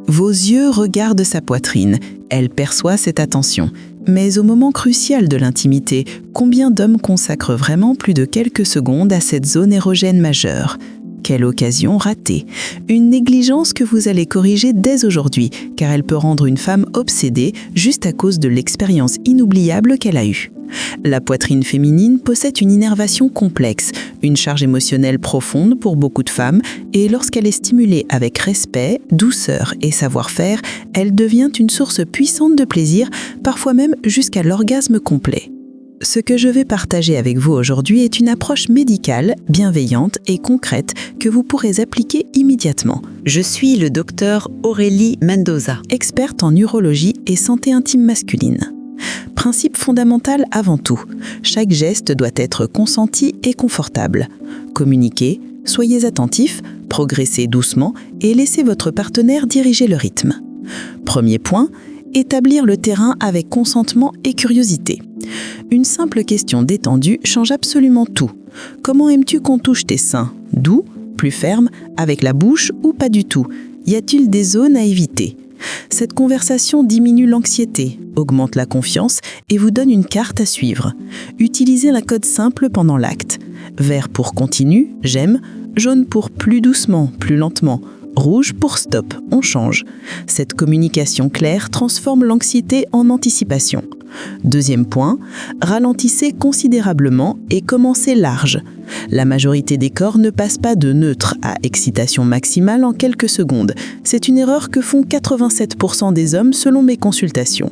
Vos yeux regardent sa poitrine, elle perçoit cette attention. Mais au moment crucial de l'intimité, combien d'hommes consacrent vraiment plus de quelques secondes à cette zone érogène majeure ? Quelle occasion ratée! Une négligence que vous allez corriger dès aujourd'hui, car elle peut rendre une femme obsédée juste à cause de l'expérience inoubliable qu'elle a eue. La poitrine féminine possède une innervation complexe, une charge émotionnelle profonde pour beaucoup de femmes, et lorsqu'elle est stimulée avec respect, douceur et savoir-faire, elle devient une source puissante de plaisir, parfois même jusqu'à l'orgasme complet. Ce que je vais partager avec vous aujourd'hui est une approche médicale, bienveillante et concrète que vous pourrez appliquer immédiatement. Je suis le docteur Aurélie Mendoza, experte en urologie et santé intime masculine. Principe fondamental avant tout, chaque geste doit être consenti et confortable. Communiquez, soyez attentifs, progressez doucement et laissez votre partenaire diriger le rythme. Premier point, établir le terrain avec consentement et curiosité. Une simple question détendue change absolument tout. Comment aimes-tu qu'on touche tes seins ? Doux, plus ferme, avec la bouche ou pas du tout ? Y a-t-il des zones à éviter ? Cette conversation diminue l'anxiété, augmente la confiance et vous donne une carte à suivre. Utilisez la code simple pendant l'acte. Vert pour continue, j'aime. Jaune pour plus doucement, plus lentement. Rouge pour stop, on change. Cette communication claire transforme l'anxiété en anticipation. Deuxième point, ralentissez considérablement et commencez large. La majorité des corps ne passe pas de neutre à excitation maximale en quelques secondes. C'est une erreur que font 87% des hommes selon mes consultations.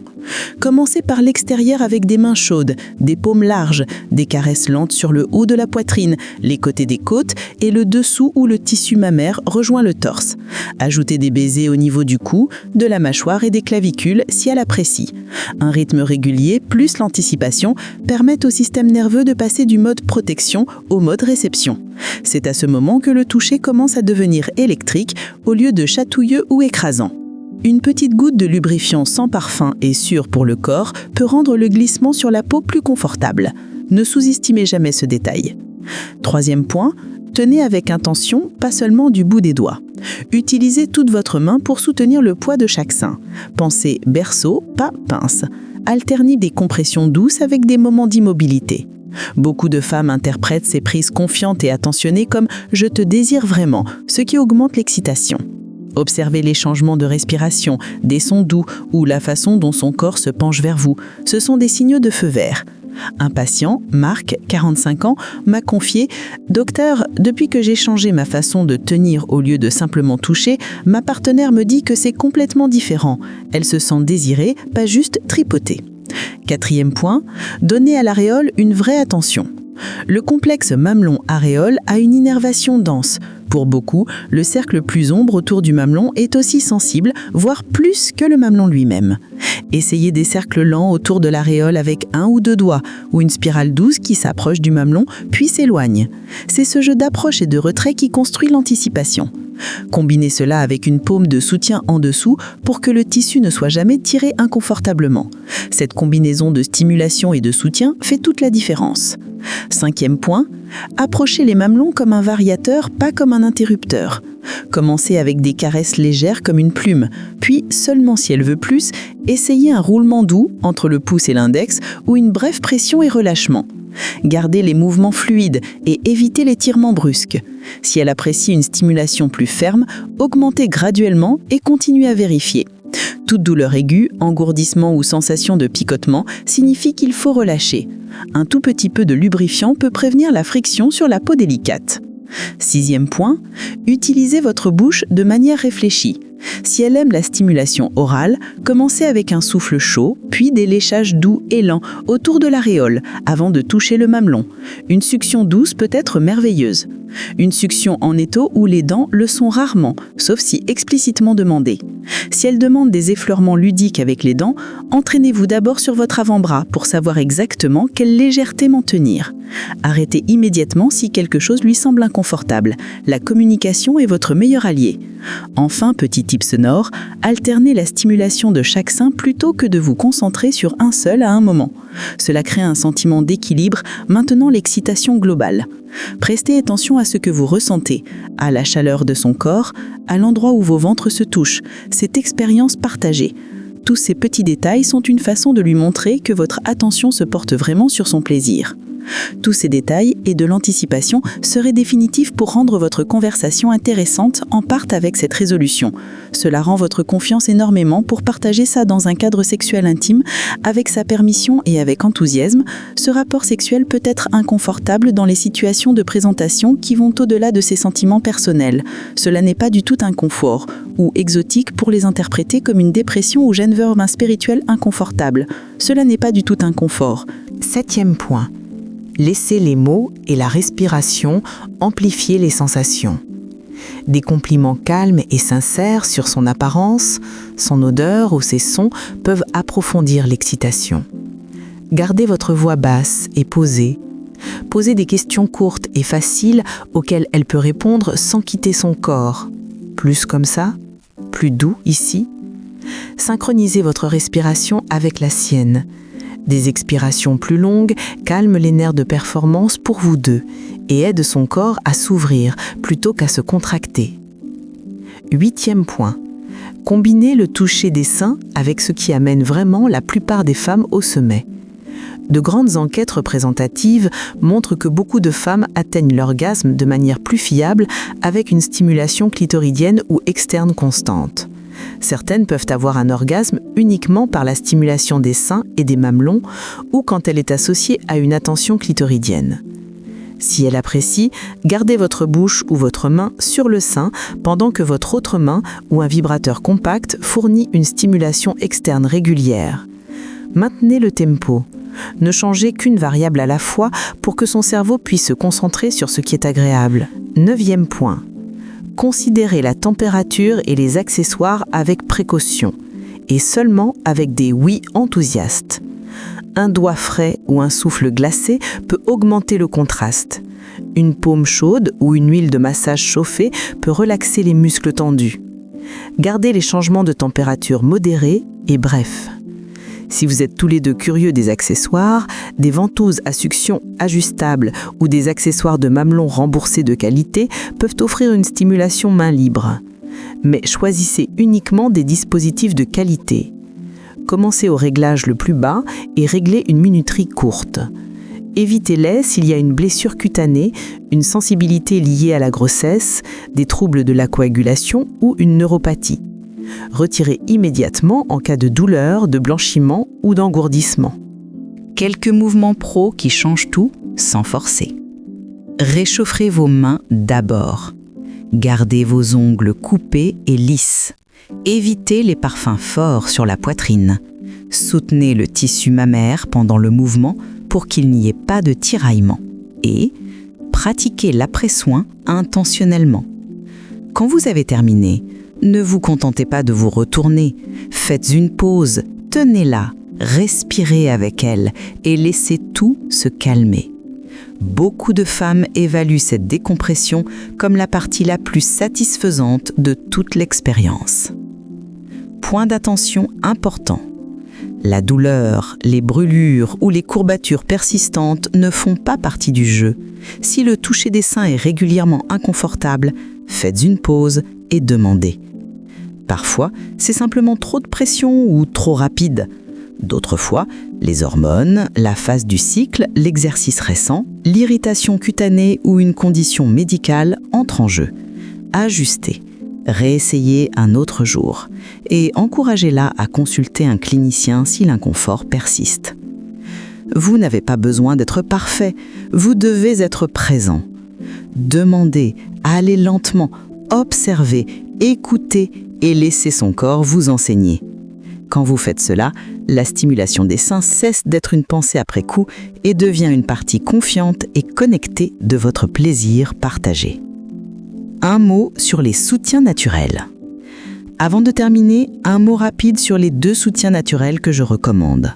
Commencez par l'extérieur avec des mains chaudes, des paumes larges, des caresses lentes sur le haut de la poitrine, les côtés des côtes et le dessous où le tissu mammaire rejoint le torse. Ajoutez des baisers au niveau du cou, de la mâchoire et des clavicules si elle apprécie. Un rythme régulier plus l'anticipation permettent au système nerveux de passer du mode protection au mode réception. C'est à ce moment que le toucher commence à devenir électrique au lieu de chatouilleux ou écrasant. Une petite goutte de lubrifiant sans parfum et sûr pour le corps peut rendre le glissement sur la peau plus confortable. Ne sous-estimez jamais ce détail. Troisième point, tenez avec intention, pas seulement du bout des doigts. Utilisez toute votre main pour soutenir le poids de chaque sein. Pensez berceau, pas pince. Alternez des compressions douces avec des moments d'immobilité. Beaucoup de femmes interprètent ces prises confiantes et attentionnées comme « je te désire vraiment », ce qui augmente l'excitation. Observez les changements de respiration, des sons doux ou la façon dont son corps se penche vers vous. Ce sont des signaux de feu vert. Un patient, Marc, 45 ans, m'a confié « Docteur, depuis que j'ai changé ma façon de tenir au lieu de simplement toucher, ma partenaire me dit que c'est complètement différent. Elle se sent désirée, pas juste tripotée. » Quatrième point, donnez à l'aréole une vraie attention. Le complexe mamelon-aréole a une innervation dense. Pour beaucoup, le cercle plus ombre autour du mamelon est aussi sensible, voire plus que le mamelon lui-même. Essayez des cercles lents autour de l'aréole avec un ou deux doigts, ou une spirale douce qui s'approche du mamelon, puis s'éloigne. C'est ce jeu d'approche et de retrait qui construit l'anticipation. Combinez cela avec une paume de soutien en dessous pour que le tissu ne soit jamais tiré inconfortablement. Cette combinaison de stimulation et de soutien fait toute la différence. Cinquième point, approchez les mamelons comme un variateur, pas comme un interrupteur. Commencez avec des caresses légères comme une plume, puis, seulement si elle veut plus, essayez un roulement doux entre le pouce et l'index ou une brève pression et relâchement. Gardez les mouvements fluides et évitez l'étirement brusque. Si elle apprécie une stimulation plus ferme, augmentez graduellement et continuez à vérifier. Toute douleur aiguë, engourdissement ou sensation de picotement signifie qu'il faut relâcher. Un tout petit peu de lubrifiant peut prévenir la friction sur la peau délicate. Sixième point, utilisez votre bouche de manière réfléchie. Si elle aime la stimulation orale, commencez avec un souffle chaud, puis des léchages doux et lents autour de l'aréole avant de toucher le mamelon. Une succion douce peut être merveilleuse. Une succion en étau où les dents le sont rarement, sauf si explicitement demandé. Si elle demande des effleurements ludiques avec les dents, entraînez-vous d'abord sur votre avant-bras pour savoir exactement quelle légèreté maintenir. Arrêtez immédiatement si quelque chose lui semble inconfortable. La communication est votre meilleur allié. Enfin, petit tip sonore, alternez la stimulation de chaque sein plutôt que de vous concentrer sur un seul à un moment. Cela crée un sentiment d'équilibre, maintenant l'excitation globale. Prestez attention à ce que vous ressentez, à la chaleur de son corps, à l'endroit où vos ventres se touchent, cette expérience partagée. Tous ces petits détails sont une façon de lui montrer que votre attention se porte vraiment sur son plaisir. Tous ces détails et de l'anticipation seraient définitifs pour rendre votre conversation intéressante en part avec cette résolution. Cela rend votre confiance énormément pour partager ça dans un cadre sexuel intime, avec sa permission et avec enthousiasme. Ce rapport sexuel peut être inconfortable dans les situations de présentation qui vont au-delà de ses sentiments personnels. Cela n'est pas du tout un confort ou exotique pour les interpréter comme une dépression ou gêne vers un spirituel inconfortable. Cela n'est pas du tout un confort. 7e point. Laissez les mots et la respiration amplifier les sensations. Des compliments calmes et sincères sur son apparence, son odeur ou ses sons peuvent approfondir l'excitation. Gardez votre voix basse et posée. Posez des questions courtes et faciles auxquelles elle peut répondre sans quitter son corps. Plus comme ça? Plus doux ici? Synchronisez votre respiration avec la sienne. Des expirations plus longues calment les nerfs de performance pour vous deux et aident son corps à s'ouvrir plutôt qu'à se contracter. 8e point. Combinez le toucher des seins avec ce qui amène vraiment la plupart des femmes au sommet. De grandes enquêtes représentatives montrent que beaucoup de femmes atteignent l'orgasme de manière plus fiable avec une stimulation clitoridienne ou externe constante. Certaines peuvent avoir un orgasme uniquement par la stimulation des seins et des mamelons ou quand elle est associée à une attention clitoridienne. Si elle apprécie, gardez votre bouche ou votre main sur le sein pendant que votre autre main ou un vibrateur compact fournit une stimulation externe régulière. Maintenez le tempo. Ne changez qu'une variable à la fois pour que son cerveau puisse se concentrer sur ce qui est agréable. 9e point. Considérez la température et les accessoires avec précaution, et seulement avec des oui enthousiastes. Un doigt frais ou un souffle glacé peut augmenter le contraste. Une paume chaude ou une huile de massage chauffée peut relaxer les muscles tendus. Gardez les changements de température modérés et brefs. Si vous êtes tous les deux curieux des accessoires, des ventouses à succion ajustables ou des accessoires de mamelon remboursés de qualité peuvent offrir une stimulation main libre. Mais choisissez uniquement des dispositifs de qualité. Commencez au réglage le plus bas et réglez une minuterie courte. Évitez-les s'il y a une blessure cutanée, une sensibilité liée à la grossesse, des troubles de la coagulation ou une neuropathie. Retirez immédiatement en cas de douleur, de blanchiment ou d'engourdissement. Quelques mouvements pro qui changent tout sans forcer. Réchauffez vos mains d'abord. Gardez vos ongles coupés et lisses. Évitez les parfums forts sur la poitrine. Soutenez le tissu mammaire pendant le mouvement pour qu'il n'y ait pas de tiraillement. Et pratiquez l'après-soin intentionnellement. Quand vous avez terminé, ne vous contentez pas de vous retourner. Faites une pause, tenez-la, respirez avec elle et laissez tout se calmer. Beaucoup de femmes évaluent cette décompression comme la partie la plus satisfaisante de toute l'expérience. Point d'attention important. La douleur, les brûlures ou les courbatures persistantes ne font pas partie du jeu. Si le toucher des seins est régulièrement inconfortable, faites une pause et demandez. Parfois, c'est simplement trop de pression ou trop rapide. D'autres fois, les hormones, la phase du cycle, l'exercice récent, l'irritation cutanée ou une condition médicale entrent en jeu. Ajustez, réessayez un autre jour et encouragez-la à consulter un clinicien si l'inconfort persiste. Vous n'avez pas besoin d'être parfait, vous devez être présent. Demandez, allez lentement, observez, écoutez et laissez son corps vous enseigner. Quand vous faites cela, la stimulation des seins cesse d'être une pensée après coup et devient une partie confiante et connectée de votre plaisir partagé. Un mot sur les soutiens naturels. Avant de terminer, un mot rapide sur les 2 soutiens naturels que je recommande.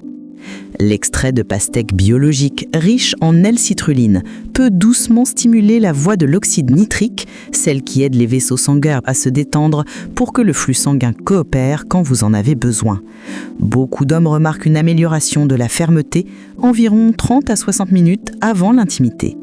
L'extrait de pastèque biologique riche en L-citrulline peut doucement stimuler la voie de l'oxyde nitrique, celle qui aide les vaisseaux sanguins à se détendre pour que le flux sanguin coopère quand vous en avez besoin. Beaucoup d'hommes remarquent une amélioration de la fermeté environ 30 à 60 minutes avant l'intimité.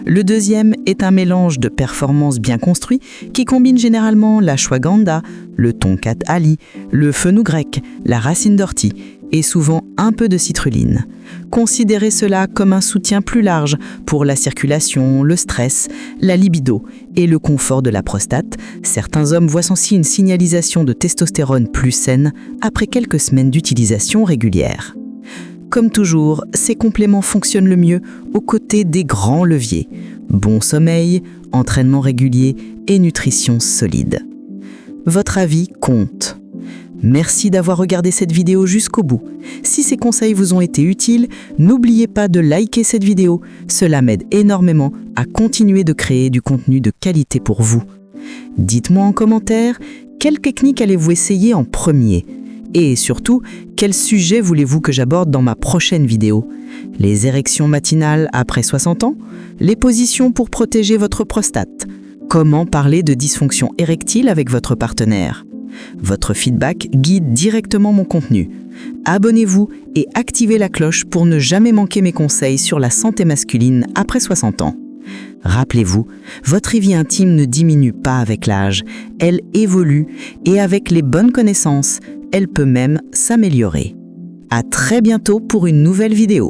Le deuxième est un mélange de performances bien construit qui combine généralement l'ashwagandha, le tonkat ali, le fenugrec, la racine d'ortie et souvent un peu de citrulline. Considérez cela comme un soutien plus large pour la circulation, le stress, la libido et le confort de la prostate. Certains hommes voient aussi une signalisation de testostérone plus saine après quelques semaines d'utilisation régulière. Comme toujours, ces compléments fonctionnent le mieux aux côtés des grands leviers: bon sommeil, entraînement régulier et nutrition solide. Votre avis compte. Merci d'avoir regardé cette vidéo jusqu'au bout. Si ces conseils vous ont été utiles, n'oubliez pas de liker cette vidéo. Cela m'aide énormément à continuer de créer du contenu de qualité pour vous. Dites-moi en commentaire, quelle technique allez-vous essayer en premier ? Et surtout, quel sujet voulez-vous que j'aborde dans ma prochaine vidéo ? Les érections matinales après 60 ans ? Les positions pour protéger votre prostate ? Comment parler de dysfonction érectile avec votre partenaire ? Votre feedback guide directement mon contenu. Abonnez-vous et activez la cloche pour ne jamais manquer mes conseils sur la santé masculine après 60 ans. Rappelez-vous, votre vie intime ne diminue pas avec l'âge, elle évolue et avec les bonnes connaissances, elle peut même s'améliorer. À très bientôt pour une nouvelle vidéo.